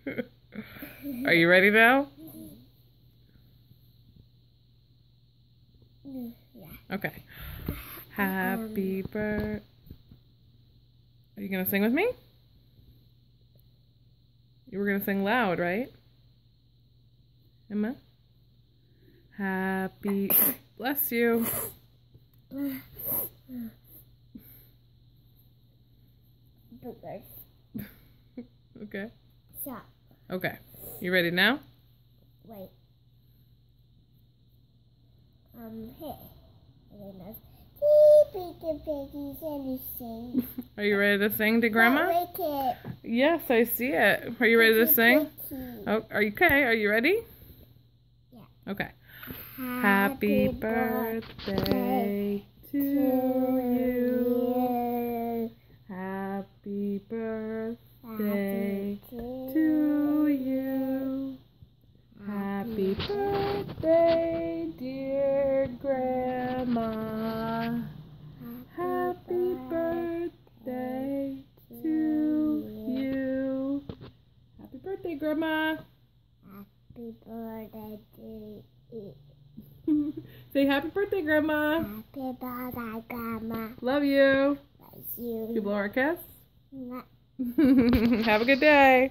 Are you ready now? Yeah. Okay. Happy birthday. Are you going to sing with me? You were going to sing loud, right? Emma? Happy... Bless you. Okay. Stop. Okay. You ready now? Wait. Hey. Are you ready to sing to Grandma? Yes, I see it. Are you ready to sing? Oh, are you okay? Are you ready? Yeah. Okay. Happy birthday to you. Happy birthday to you. Happy birthday, dear Grandma. Happy birthday to you. Happy birthday, Grandma. Happy birthday to you. Say happy birthday, Grandma. Happy birthday, Grandma. Love you. Love you. You blow our kiss? Mwah. Have a good day.